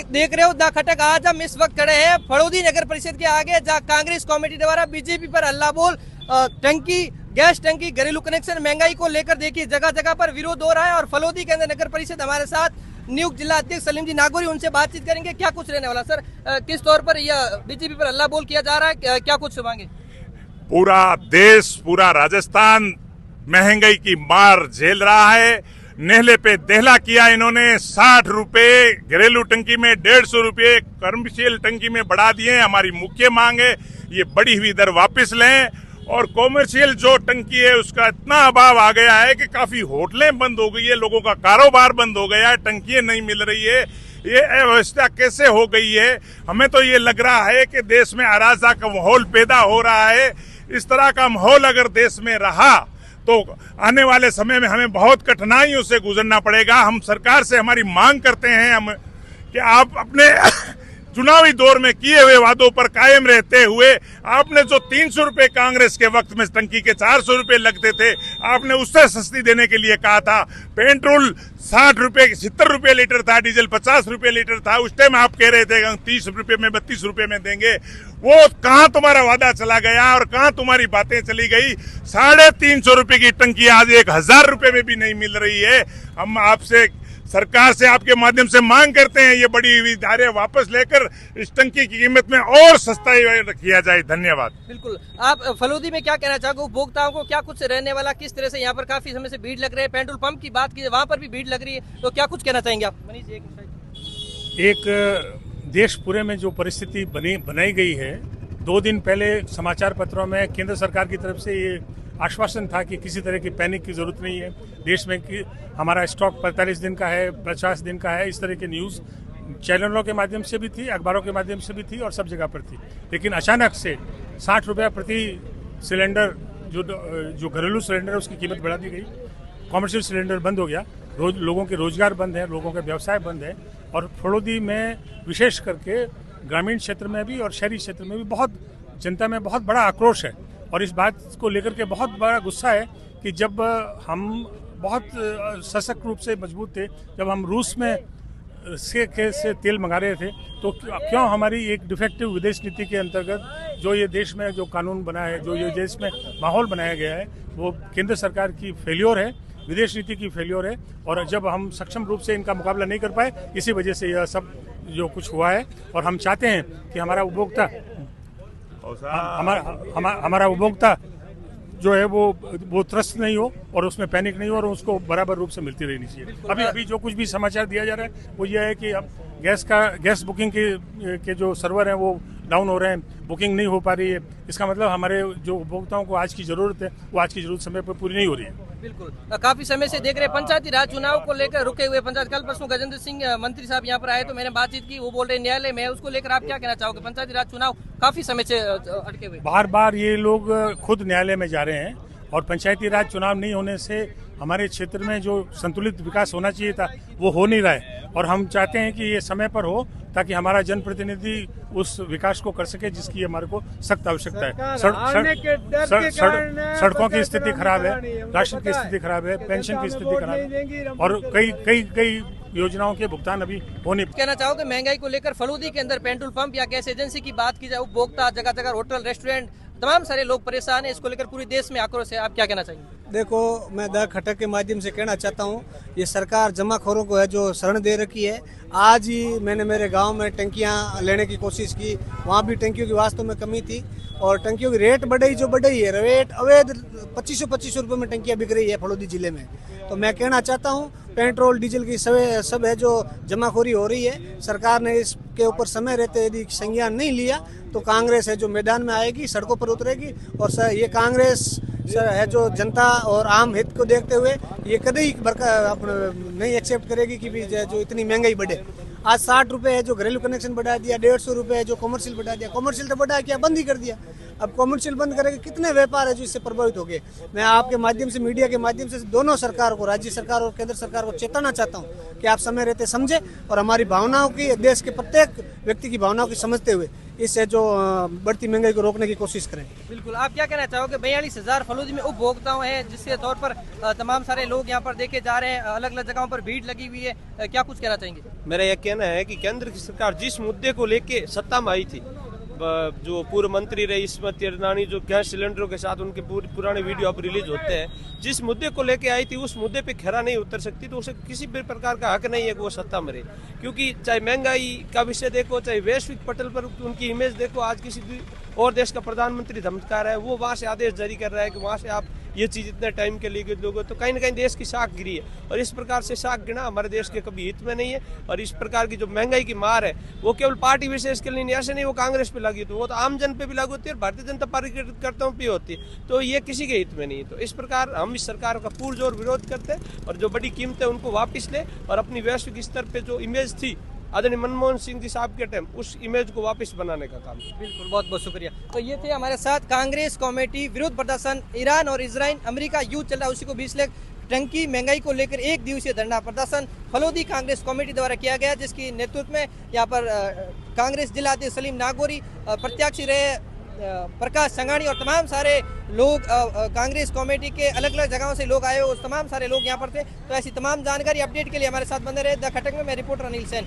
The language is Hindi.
देख रहे हो द खटक। आज हम इस वक्त खड़े हैं फड़ौदी नगर परिषद के आगे, जहां कांग्रेस कमेटी द्वारा बीजेपी पर हल्ला बोल टंकी, गैस टंकी, घरेलू कनेक्शन, महंगाई को लेकर देखिए जगह जगह पर विरोध हो रहा है। और फलौदी के अंदर नगर परिषद हमारे साथ नियुक्त जिला अध्यक्ष सलीम जी नागौरी, उनसे बातचीत करेंगे। क्या कुछ रहने वाला सर, किस तौर पर यह बीजेपी पर हल्ला बोल किया जा रहा है, क्या कुछ मांगे? पूरा देश, पूरा राजस्थान महंगाई की मार झेल रहा है। नेहले पे देहला किया इन्होंने। 60 रुपए घरेलू टंकी में, 150 रुपए कमर्शियल टंकी में बढ़ा दिए। हमारी मुख्य मांग है ये बढ़ी हुई दर वापस लें। और कॉमर्शियल जो टंकी है उसका इतना अभाव आ गया है कि काफी होटलें बंद हो गई है, लोगों का कारोबार बंद हो गया है, टंकियां नहीं मिल रही है। ये अव्यवस्था कैसे हो गई है? हमें तो ये लग रहा है कि देश में अराजकता का माहौल पैदा हो रहा है। इस तरह का माहौल अगर देश में रहा तो आने वाले समय में हमें बहुत कठिनाइयों से गुजरना पड़ेगा। हम सरकार से हमारी मांग करते हैं कि आप अपने चुनावी दौर में किए हुए वादों पर कायम रहते हुए, आपने जो 300 रुपए कांग्रेस के वक्त में टंकी के 400 रुपए लगते थे, आपने उससे सस्ती देने के लिए कहा था। पेट्रोल 60 रुपए 70 रुपए लीटर था, डीजल 50 रुपए लीटर था। उस टाइम आप कह रहे थे कि 30 रुपए में 32 रुपए में देंगे। वो कहां तुम्हारा वादा चला गया और कहां तुम्हारी बातें चली गई? 350 रुपए की टंकी आज 1000 रुपए में भी नहीं मिल रही है। हम आपसे, सरकार से आपके माध्यम से मांग करते हैं ये बढ़ी हुई दरें वापस लेकर इस टंकी की कीमत में और सस्ताई किया जाए। धन्यवाद। बिल्कुल। आप फलौदी में क्या कहना चाहोगे? उपभोक्ताओं को क्या कुछ रहने वाला, किस तरह से यहाँ पर काफी समय से भीड़ लग रही है? पेट्रोल पंप की बात की, वहाँ पर भी भीड़ लग रही है, तो क्या कुछ कहना चाहेंगे आप? एक देश पूरे में जो परिस्थिति बनाई गई है, 2 दिन पहले समाचार पत्रों में केंद्र सरकार की तरफ से ये आश्वासन था कि किसी तरह की पैनिक की जरूरत नहीं है देश में, कि हमारा स्टॉक 45 दिन का है, 50 दिन का है। इस तरह की न्यूज़ चैनलों के माध्यम से भी थी, अखबारों के माध्यम से भी थी और सब जगह पर थी। लेकिन अचानक से 60 रुपया प्रति सिलेंडर जो घरेलू सिलेंडर है उसकी कीमत बढ़ा दी गई। कॉमर्शियल सिलेंडर बंद हो गया, लोगों के रोजगार बंद है, लोगों के व्यवसाय बंद है। और फड़ौदी में विशेष करके ग्रामीण क्षेत्र में भी और शहरी क्षेत्र में भी बहुत जनता में बहुत बड़ा आक्रोश है। और इस बात को लेकर के बहुत बड़ा गुस्सा है कि जब हम बहुत सशक्त रूप से मजबूत थे, जब हम रूस में से तेल मंगा रहे थे, तो क्यों हमारी एक डिफेक्टिव विदेश नीति के अंतर्गत जो ये देश में जो कानून बना है, जो ये देश में माहौल बनाया गया है, वो केंद्र सरकार की फेल्योर है, विदेश नीति की फेल्योर है। और जब हम सक्षम रूप से इनका मुकाबला नहीं कर पाए, इसी वजह से यह सब जो कुछ हुआ है। और हम चाहते हैं कि हमारा उपभोक्ता जो है वो त्रस्त नहीं हो और उसमें पैनिक नहीं हो और उसको बराबर रूप से मिलती रहनी चाहिए। अभी जो कुछ भी समाचार दिया जा रहा है वो ये है कि अब गैस बुकिंग के जो सर्वर हैं वो डाउन हो रहे हैं, बुकिंग नहीं हो पा रही है। इसका मतलब हमारे जो उपभोक्ताओं को आज की जरूरत है वो आज की जरूरत समय पर पूरी नहीं हो रही है। बिल्कुल। काफी समय से देख रहे पंचायती राज चुनाव को लेकर रुके हुए पंचायत, कल परसों गजेंद्र सिंह मंत्री साहब यहाँ पर आए तो मैंने बातचीत की, वो बोल रहे न्यायालय में, उसको लेकर आप क्या कहना चाहोगे? पंचायती राज चुनाव काफी समय से अटके हुए, बार बार ये लोग खुद न्यायालय में जा रहे हैं। और पंचायती राज चुनाव नहीं होने से हमारे क्षेत्र में जो संतुलित विकास होना चाहिए था वो हो नहीं रहा है। और हम चाहते हैं कि ये समय पर हो ताकि हमारा जनप्रतिनिधि उस विकास को कर सके जिसकी हमारे को सख्त आवश्यकता है। सड़कों की स्थिति खराब है, राशन की स्थिति खराब है, पेंशन की स्थिति खराब है और कई योजनाओं के भुगतान अभी होने। कहना चाहोगे महंगाई को लेकर फलौदी के अंदर पेट्रोल पंप या गैस एजेंसी की बात की जाए, उपभोक्ता जगह जगह होटल रेस्टोरेंट तमाम सारे लोग परेशान है, इसको लेकर पूरे देश में आक्रोश है, आप क्या कहना चाहिए? देखो, मैं द खटक के माध्यम से कहना चाहता हूँ, ये सरकार जमाखोरों को है जो शरण दे रखी है। आज ही मैंने मेरे गांव में टंकियां लेने की कोशिश की, वहाँ भी टंकियों की वास्तव में कमी थी और टंकियों की रेट बढ़ी है। रेट अवैध 2500 रुपये में टंकियां बिक रही है फड़ौदी जिले में। तो मैं कहना चाहता हूँ पेट्रोल डीजल की सब है जो जमाखोरी हो रही है, सरकार ने इसके ऊपर समय रहते यदि संज्ञान नहीं लिया तो कांग्रेस है जो मैदान में आएगी, सड़कों पर उतरेगी। और ये कांग्रेस है जो जनता और आम हित को देखते हुए ये कभी नहीं एक्सेप्ट करेगी कि भी जो इतनी महंगाई बढ़े। आज 60 रुपए है जो घरेलू कनेक्शन बढ़ा दिया, 150 रुपए है जो कमर्शियल बढ़ा दिया। कमर्शियल तो बढ़ा किया, बंद ही कर दिया। अब कमर्शियल बंद करेंगे, कितने व्यापार है जो इससे प्रभावित हो गए। मैं आपके माध्यम से, मीडिया के माध्यम से दोनों सरकार को, राज्य सरकार और केंद्र सरकार को चेताना चाहता हूँ कि आप समय रहते समझे और हमारी भावनाओं की, देश के प्रत्येक व्यक्ति की भावनाओं की समझते हुए इससे जो बढ़ती महंगाई को रोकने की कोशिश करें। बिल्कुल, आप क्या कहना चाहोगे? 42,000 फलूदी में उपभोक्ताओं हैं, जिसके तौर पर तमाम सारे लोग यहाँ पर देखे जा रहे हैं, अलग अलग जगहों पर भीड़ लगी हुई है, क्या कुछ कहना चाहेंगे? मेरा यह कहना है कि केंद्र की सरकार जिस मुद्दे को लेके सत्ता में आई थी, जो पूर्व मंत्री रही स्मृति ईरानी, जो गैस सिलेंडरों के साथ उनके पुराने वीडियो अब रिलीज होते हैं, जिस मुद्दे को लेके आई थी उस मुद्दे पे खरा नहीं उतर सकती, तो उसे किसी भी प्रकार का हक नहीं है कि वो सत्ता में रहे। क्योंकि चाहे महंगाई का विषय देखो, चाहे वैश्विक पटल पर उनकी इमेज देखो, आज किसी भी और देश का प्रधानमंत्री धमका रहा है, वो वहाँ से आदेश जारी कर रहा है कि वहाँ से आप ये चीज़ इतने टाइम के लिए लोगों, तो कहीं ना कहीं देश की साख गिरी है। और इस प्रकार से साख गिरना हमारे देश के कभी हित में नहीं है। और इस प्रकार की जो महंगाई की मार है वो केवल पार्टी विशेष के लिए नहीं, ऐसे नहीं वो कांग्रेस पे लगी, तो वो तो आम जन पे भी लागू होती है और भारतीय जनता पार्टी के कार्यकर्ताओं पे होती है, तो ये किसी के हित में नहीं है। तो इस प्रकार हम इस सरकार का पुरजोर विरोध करते हैं और जो बड़ी कीमतें उनको वापस ले और अपनी वैश्विक स्तर पर जो इमेज थी आदरणीय मनमोहन सिंह जी साहब के टाइम, उस इमेज को वापस बनाने का काम। बिल्कुल, बहुत बहुत शुक्रिया। तो ये थे हमारे साथ कांग्रेस कमेटी विरोध प्रदर्शन, ईरान और इजराइल अमेरिका युद्ध चल रहा है, उसी को 20 लाख टंकी महंगाई को लेकर 1 दिवसीय धरना प्रदर्शन फलोदी कांग्रेस कमेटी द्वारा किया गया, जिसकी नेतृत्व में यहाँ पर कांग्रेस जिला अध्यक्ष सलीम नागौरी, प्रत्याशी रहे प्रकाश संघानी और तमाम सारे लोग कांग्रेस कमेटी के अलग अलग जगहों से लोग आए, उस तमाम सारे लोग यहाँ पर थे। तो ऐसी तमाम जानकारी अपडेट के लिए हमारे साथ बने रहे। द खटक में मैं रिपोर्टर अनिल सेन।